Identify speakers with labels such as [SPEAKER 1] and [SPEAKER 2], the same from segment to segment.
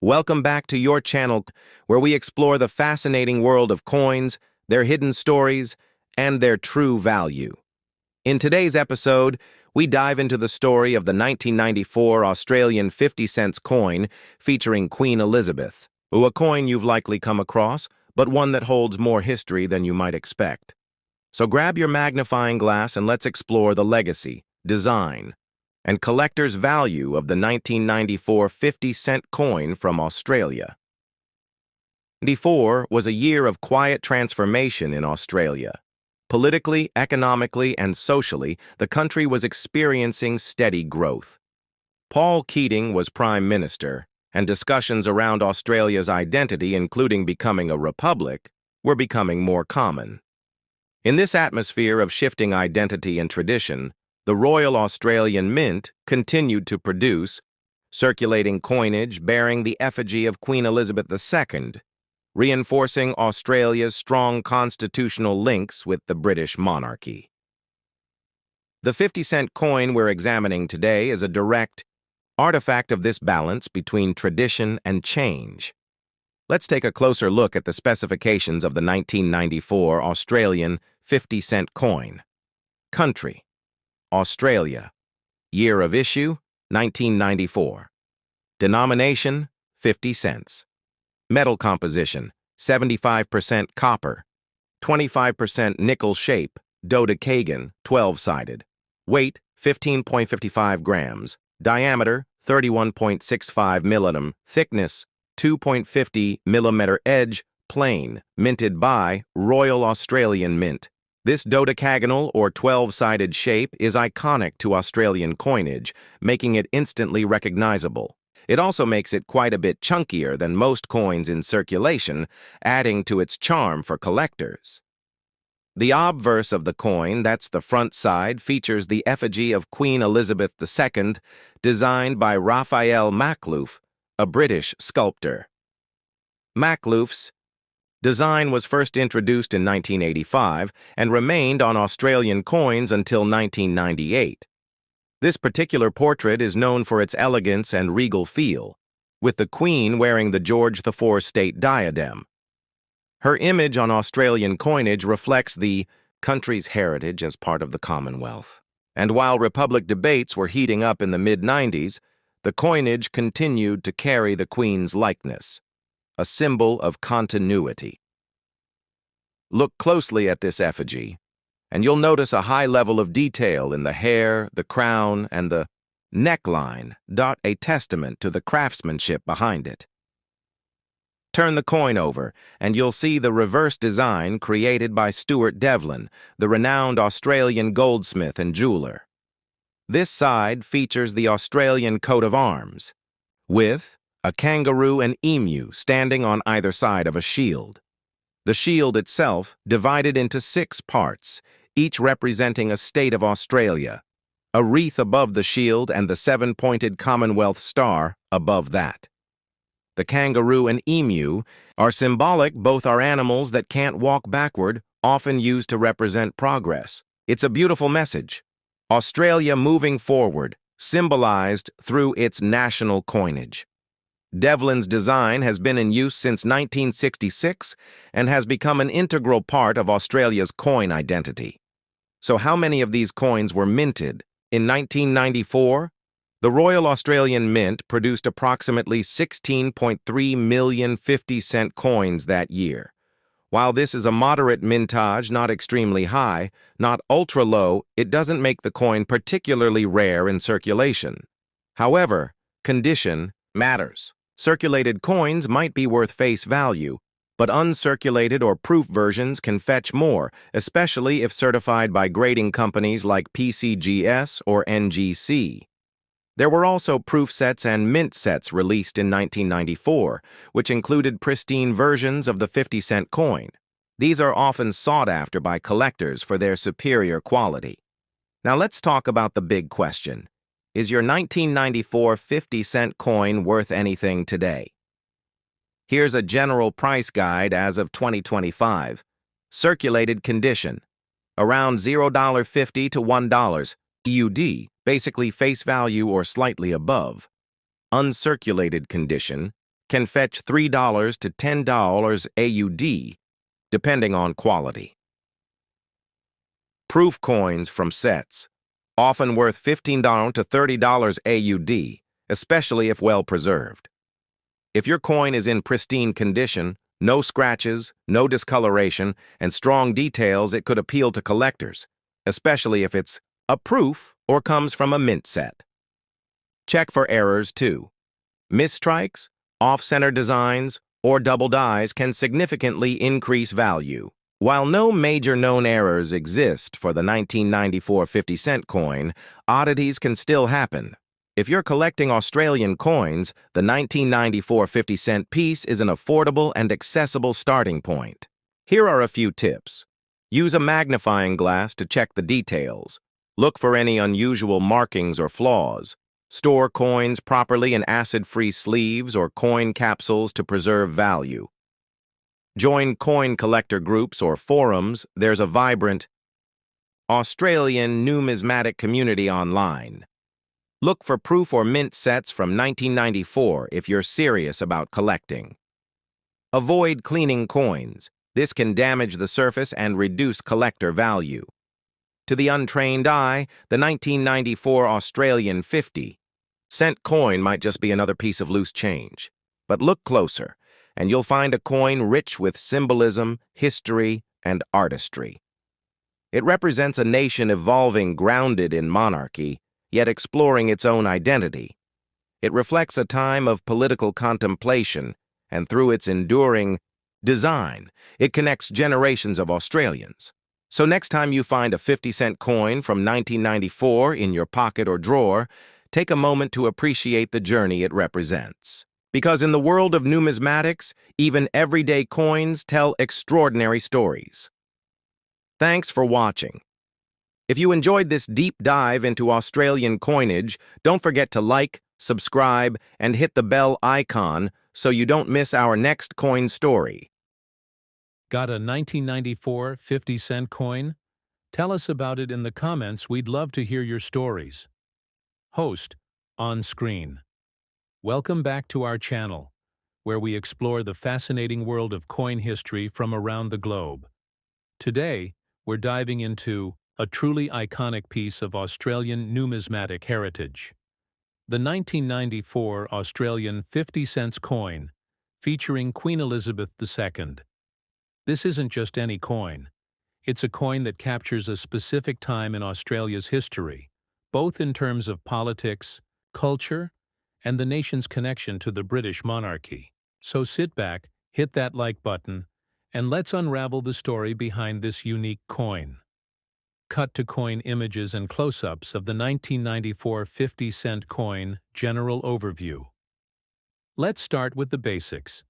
[SPEAKER 1] Welcome back to your channel, where we explore the fascinating world of coins, their hidden stories, and their true value. In today's episode, we dive into the story of the 1994 Australian 50-cent coin featuring Queen Elizabeth, a coin you've likely come across, but one that holds more history than you might expect. So grab your magnifying glass and let's explore the legacy, design, and collector's value of the 1994 50-cent coin from Australia. 1994 was a year of quiet transformation in Australia. Politically, economically, and socially, the country was experiencing steady growth. Paul Keating was Prime Minister, and discussions around Australia's identity, including becoming a republic, were becoming more common. In this atmosphere of shifting identity and tradition, the Royal Australian Mint continued to produce circulating coinage bearing the effigy of Queen Elizabeth II, reinforcing Australia's strong constitutional links with the British monarchy. The 50-cent coin we're examining today is a direct artifact of this balance between tradition and change. Let's take a closer look at the specifications of the 1994 Australian 50-cent coin. Country: Australia. Year of issue: 1994. Denomination: 50 cents. Metal composition: 75% copper, 25% nickel shape, dodecagon, 12-sided. Weight: 15.55 grams. Diameter: 31.65 mm. Thickness: 2.50 mm. Edge: plain. Minted by Royal Australian Mint. This dodecagonal or 12-sided shape is iconic to Australian coinage, making it instantly recognizable. It also makes it quite a bit chunkier than most coins in circulation, adding to its charm for collectors. The obverse of the coin, that's the front side, features the effigy of Queen Elizabeth II, designed by Raphael Makhlouf, a British sculptor. Makhlouf's design was first introduced in 1985 and remained on Australian coins until 1998. This particular portrait is known for its elegance and regal feel, with the Queen wearing the George IV state diadem. Her image on Australian coinage reflects the country's heritage as part of the Commonwealth. And while Republic debates were heating up in the mid-90s, the coinage continued to carry the Queen's likeness, a symbol of continuity. Look closely at this effigy, and you'll notice a high level of detail in the hair, the crown, and the neckline, a testament to the craftsmanship behind it. Turn the coin over, and you'll see the reverse design created by Stuart Devlin, the renowned Australian goldsmith and jeweler. This side features the Australian coat of arms, with a kangaroo and emu standing on either side of a shield. The shield itself divided into 6 parts, each representing a state of Australia, a wreath above the shield and the 7-pointed Commonwealth star above that. The kangaroo and emu are symbolic. Both are animals that can't walk backward, often used to represent progress. It's a beautiful message. Australia moving forward, symbolized through its national coinage. Devlin's design has been in use since 1966 and has become an integral part of Australia's coin identity. So how many of these coins were minted? In 1994, the Royal Australian Mint produced approximately 16.3 million 50-cent coins that year. While this is a moderate mintage, not extremely high, not ultra-low, it doesn't make the coin particularly rare in circulation. However, condition matters. Circulated coins might be worth face value, but uncirculated or proof versions can fetch more, especially if certified by grading companies like PCGS or NGC. There were also proof sets and mint sets released in 1994, which included pristine versions of the 50-cent coin. These are often sought after by collectors for their superior quality. Now let's talk about the big question. Is your 1994 50-cent coin worth anything today? Here's a general price guide as of 2025. Circulated condition: around $0.50 to $1 EUD, basically face value or slightly above. Uncirculated condition: can fetch $3 to $10 AUD, depending on quality. Proof coins from sets, often worth $15 to $30 AUD, especially if well preserved. If your coin is in pristine condition, no scratches, no discoloration, and strong details, it could appeal to collectors, especially if it's a proof or comes from a mint set. Check for errors too. Misstrikes, off-center designs, or double dies can significantly increase value. While no major known errors exist for the 1994 50-cent coin, oddities can still happen. If you're collecting Australian coins, the 1994 50-cent piece is an affordable and accessible starting point. Here are a few tips. Use a magnifying glass to check the details. Look for any unusual markings or flaws. Store coins properly in acid-free sleeves or coin capsules to preserve value. Join coin collector groups or forums. There's a vibrant Australian numismatic community online. Look for proof or mint sets from 1994 if you're serious about collecting. Avoid cleaning coins. This can damage the surface and reduce collector value. To the untrained eye, the 1994 Australian 50-cent coin might just be another piece of loose change. But look closer, and you'll find a coin rich with symbolism, history, and artistry. It represents a nation evolving grounded in monarchy, yet exploring its own identity. It reflects a time of political contemplation, and through its enduring design, it connects generations of Australians. So next time you find a 50-cent coin from 1994 in your pocket or drawer, take a moment to appreciate the journey it represents. Because in the world of numismatics, even everyday coins tell extraordinary stories. Thanks for watching. If you enjoyed this deep dive into Australian coinage, don't forget to like, subscribe, and hit the bell icon so you don't miss our next coin story.
[SPEAKER 2] Got a 1994 50-cent coin? Tell us about it in the comments. We'd love to hear your stories. Host, on screen. Welcome back to our channel, where we explore the fascinating world of coin history from around the globe. Today, we're diving into a truly iconic piece of Australian numismatic heritage. The 1994 Australian 50-cent coin, featuring Queen Elizabeth II. This isn't just any coin. It's a coin that captures a specific time in Australia's history, both in terms of politics, culture, and the nation's connection to the British monarchy. So sit back, hit that like button, and let's unravel the story behind this unique coin. Cut to coin images and close-ups of the 1994 50-cent coin. General overview. Let's start with the basics.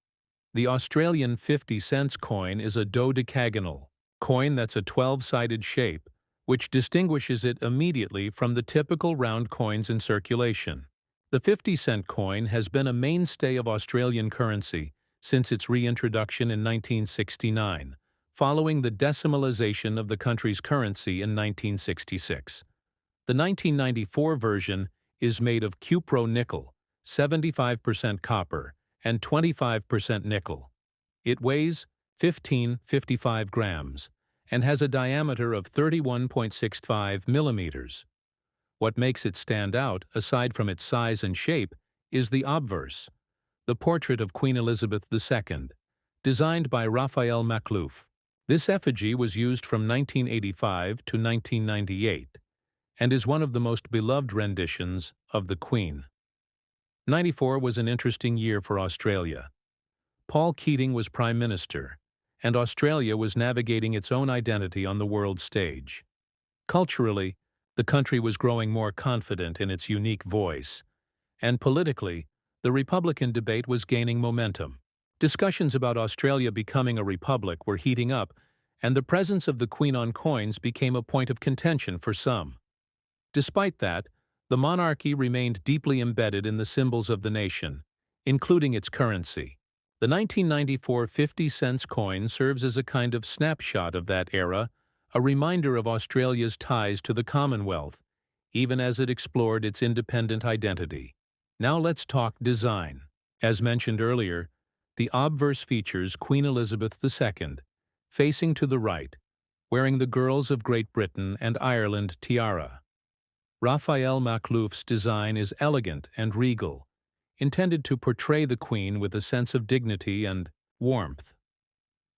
[SPEAKER 2] The Australian 50-cent coin is a dodecagonal coin that's a 12-sided shape, which distinguishes it immediately from the typical round coins in circulation. The 50-cent coin has been a mainstay of Australian currency since its reintroduction in 1969, following the decimalisation of the country's currency in 1966. The 1994 version is made of cupro-nickel, 75% copper, and 25% nickel. It weighs 15.55 grams and has a diameter of 31.65 millimeters. What makes it stand out, aside from its size and shape, is the obverse, the portrait of Queen Elizabeth II, designed by Raphael Maklouf. This effigy was used from 1985 to 1998 and is one of the most beloved renditions of the Queen. 94 was an interesting year for Australia. Paul Keating was Prime Minister, and Australia was navigating its own identity on the world stage. Culturally, the country was growing more confident in its unique voice, and politically, the Republican debate was gaining momentum. Discussions about Australia becoming a republic were heating up, and the presence of the Queen on coins became a point of contention for some. Despite that, the monarchy remained deeply embedded in the symbols of the nation, including its currency. The 1994 50-cent coin serves as a kind of snapshot of that era, a reminder of Australia's ties to the Commonwealth, even as it explored its independent identity. Now let's talk design. As mentioned earlier, the obverse features Queen Elizabeth II, facing to the right, wearing the Girls of Great Britain and Ireland tiara. Raphael Maklouf's design is elegant and regal, intended to portray the Queen with a sense of dignity and warmth.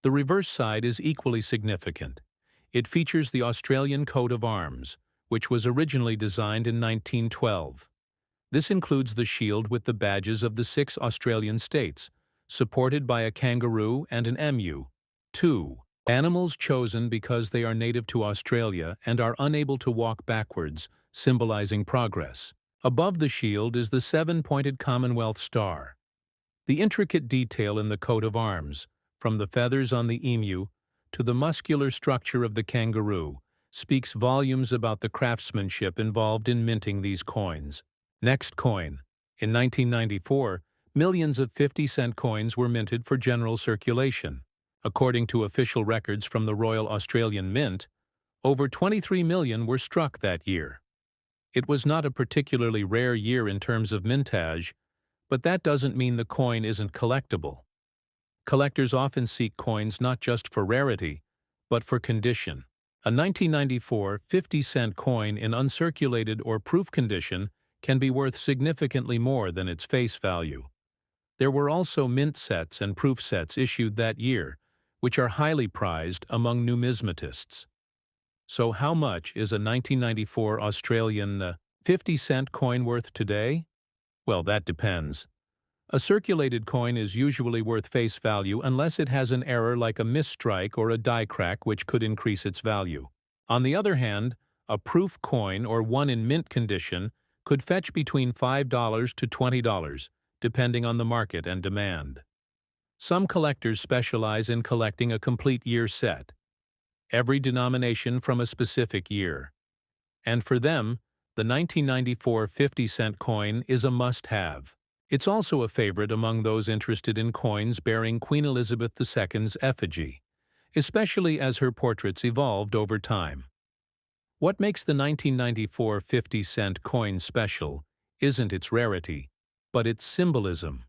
[SPEAKER 2] The reverse side is equally significant. It features the Australian coat of arms, which was originally designed in 1912. This includes the shield with the badges of the 6 Australian states, supported by a kangaroo and an emu. 2. Animals chosen because they are native to Australia and are unable to walk backwards, symbolizing progress. Above the shield is the 7-pointed Commonwealth star. The intricate detail in the coat of arms, from the feathers on the emu to the muscular structure of the kangaroo, speaks volumes about the craftsmanship involved in minting these coins. Next coin. In 1994, millions of 50-cent coins were minted for general circulation. According to official records from the Royal Australian Mint, over 23 million were struck that year. It was not a particularly rare year in terms of mintage, but that doesn't mean the coin isn't collectible. Collectors often seek coins not just for rarity, but for condition. A 1994 50-cent coin in uncirculated or proof condition can be worth significantly more than its face value. There were also mint sets and proof sets issued that year, which are highly prized among numismatists. So how much is a 1994 Australian 50-cent coin worth today? Well, that depends. A circulated coin is usually worth face value unless it has an error like a misstrike or a die crack which could increase its value. On the other hand, a proof coin or one in mint condition could fetch between $5 to $20, depending on the market and demand. Some collectors specialize in collecting a complete year set, every denomination from a specific year. And for them, the 1994 50-cent coin is a must-have. It's also a favorite among those interested in coins bearing Queen Elizabeth II's effigy, especially as her portraits evolved over time. What makes the 1994 50-cent coin special isn't its rarity, but its symbolism.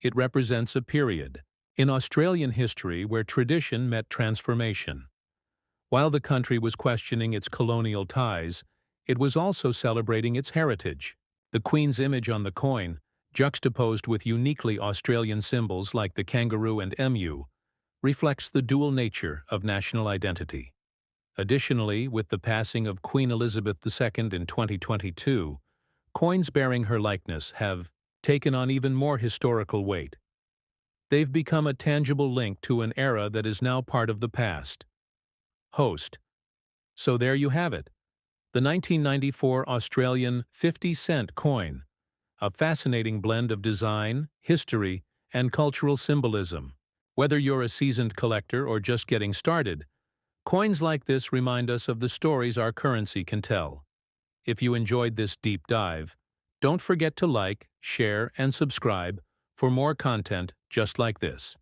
[SPEAKER 2] It represents a period in Australian history where tradition met transformation. While the country was questioning its colonial ties, it was also celebrating its heritage. The Queen's image on the coin, juxtaposed with uniquely Australian symbols like the kangaroo and emu, reflects the dual nature of national identity. Additionally, with the passing of Queen Elizabeth II in 2022, coins bearing her likeness have taken on even more historical weight. They've become a tangible link to an era that is now part of the past. Host. So there you have it, the 1994 Australian 50-cent coin, a fascinating blend of design, history, and cultural symbolism. Whether you're a seasoned collector or just getting started, coins like this remind us of the stories our currency can tell. If you enjoyed this deep dive, don't forget to like, share, and subscribe for more content just like this.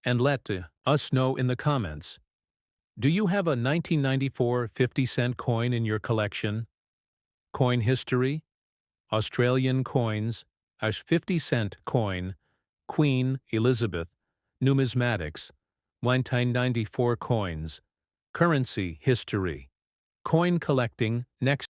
[SPEAKER 2] And let us know in the comments. Do you have a 1994 50-cent coin in your collection? Coin history, Australian coins, a 50-cent coin, Queen Elizabeth, numismatics, 1994 coins, currency history, coin collecting. Next